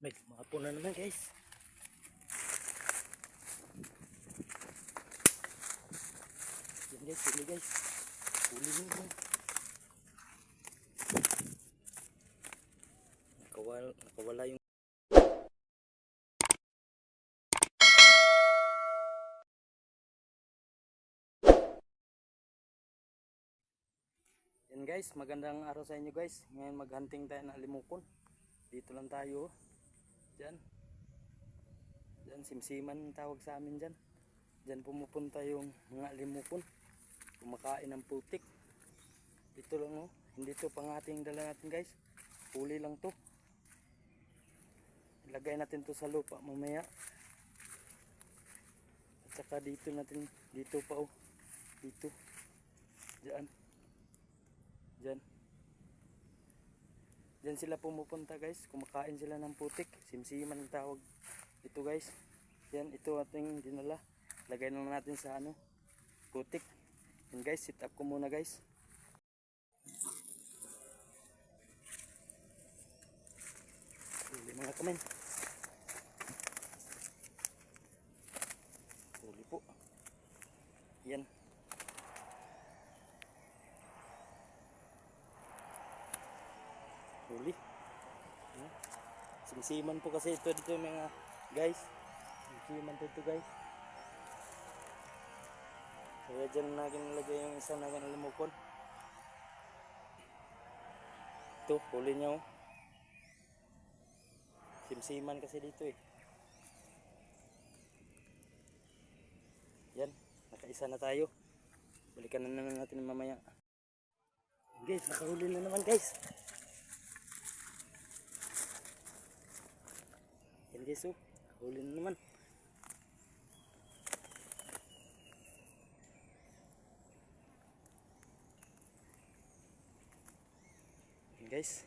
May mga puno naman guys. Yan guys, huli guys. Huli nyo. Nakawala yung yan guys, magandang araw sa inyo guys. Ngayon maghunting tayo ng limukon. Dito lang tayo. Diyan. Diyan, simsiman ang tawag sa amin dyan. Diyan pumupunta yung mga limukon. Kumakain ng putik. Dito lang oh. Hindi to pangating dala natin guys. Huli lang to. Ilagay natin to sa lupa mamaya. At saka dito natin, dito pa oh. Dito. Diyan. Diyan. Diyan sila pumupunta guys. Kumakain sila ng putik. Simsiman ang tawag ito guys. Yan, ito ating dinala. Lagay na natin sa ano, putik. Yan guys, sit up ko muna guys. Huli mga kamen. Huli po. Yan. Huli. Yan. Simsiman po kasi ito dito mga guys. Simsiman po ito guys. Kaya dyan natin nalagay yung isa na limukon. Ito, huli niya oh. Simsiman kasi dito eh. Yan, nakaisa na tayo. Balikan na naman natin mamaya. Guys, nakahuli na naman guys. Yan guys oh, huli na naman. Yan guys.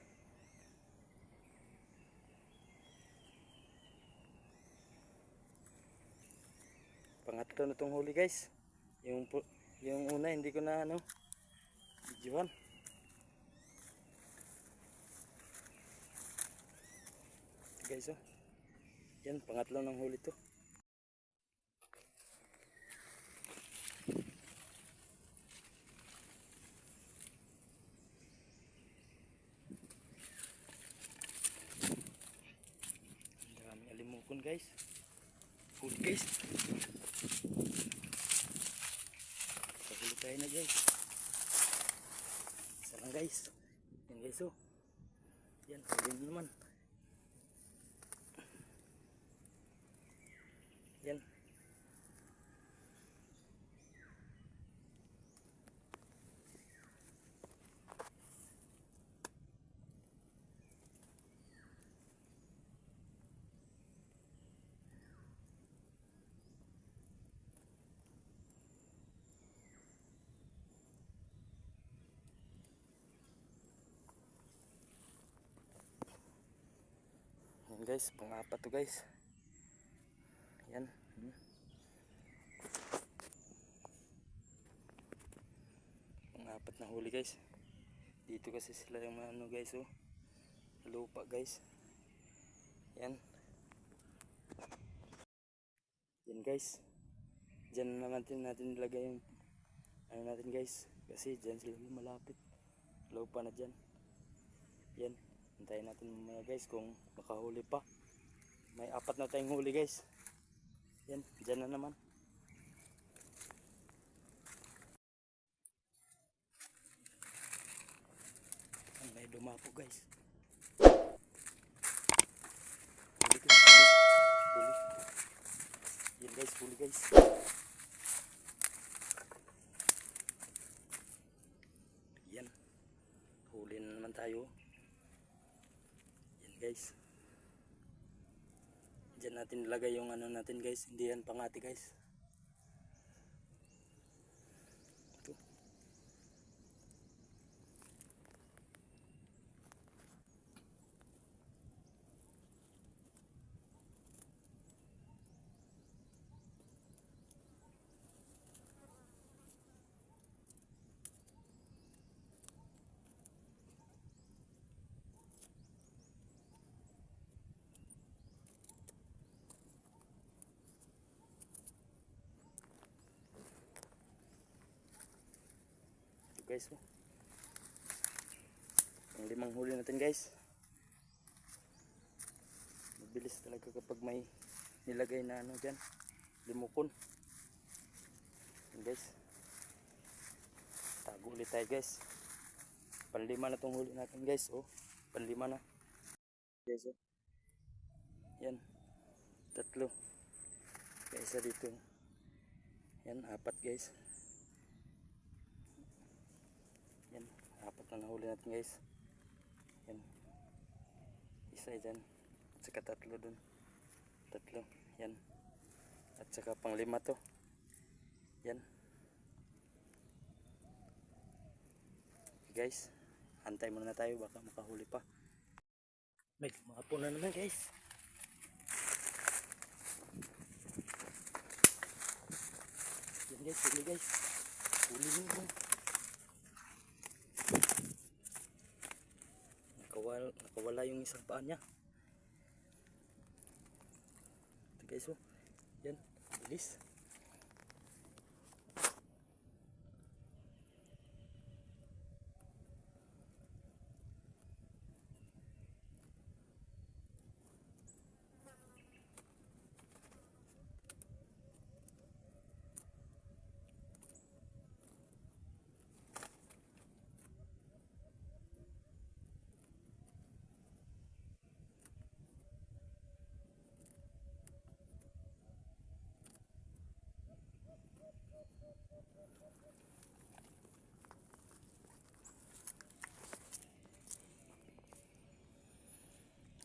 Pangatlo na tong huli guys. Yung una hindi ko na ano, videohan. Guys oh. Yan, pangatlo ng huli to. Ang dami alimukon guys. Huli guys. Pahuli tayo na guys. Isa lang guys. Yan guys oh. Yan, huli na naman. Yan. Yan guys, pang-apat to guys. Yan. Pang-apat na huli guys. Dito kasi sila yung ano guys oh. Lupa guys. Yan. Yan guys. Diyan naman natin ilagay yung ano natin guys. Kasi diyan sila malapit. Lupa na diyan. Yan. Hintayin natin mamaya guys kung makahuli pa. May apat na tayong huli guys. Yan. Diyan na naman. May dumapo guys. Huli guys. Huli. Yan guys. Huli guys. Yan. Huli na naman tayo. Yan guys. Diyan natin ilagay yung ano natin guys. Hindi yan pangati guys. Ito. guys. Oh. Ang 5 huli natin guys. Mabilis talaga kapag may nilagay na ano dyan, limukon. Yan guys. Tago ulit tayo guys. Panlima na tong huli natin guys. Oh, panlima na. Guys, oh. Yan. 3. Kaya isa dito. Yan, 4 guys. Yan, 4 na nahuli natin guys. Yan. Isa dyan. At saka 3 dun. 3. Yan. At saka pang-5 to. Yan. Okay, guys. Antay muna tayo. Baka makahuli pa. May makapo na naman guys. Yan guys. Huli guys. Huli nyo. Nakawala yung isang paa niya. Ito guys, oh. Yan, bilis.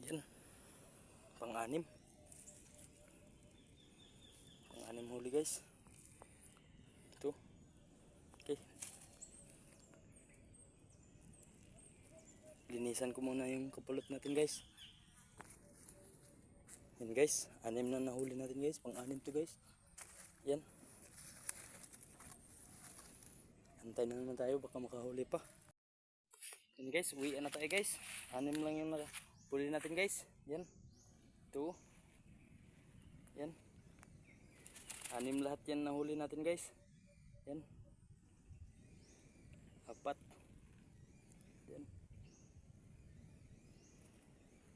Yan. Pang-6. Pang-6 huli guys. Ito. Okay. Linisan ko muna yung kapulot natin guys. Yan guys. 6 na nahuli natin guys. Pang-6 to guys. Yan. Antay na naman tayo. Baka makahuli pa. Yan guys. Uwi na tayo guys. 6 lang yung huli natin guys. Yan. 2. Yan. 6 lahat yan nahuli natin guys. Yan. 4. Yan.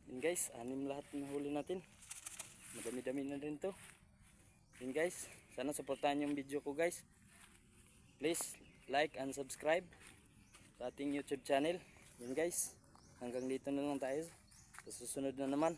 Yan guys. 6 lahat nahuli natin. Madami-dami na rin to. Yan guys. Sana supportahan yung video ko guys. Please like and subscribe sa ating YouTube channel. Yan guys. Hanggang dito na lang tayo. Sa susunod na naman.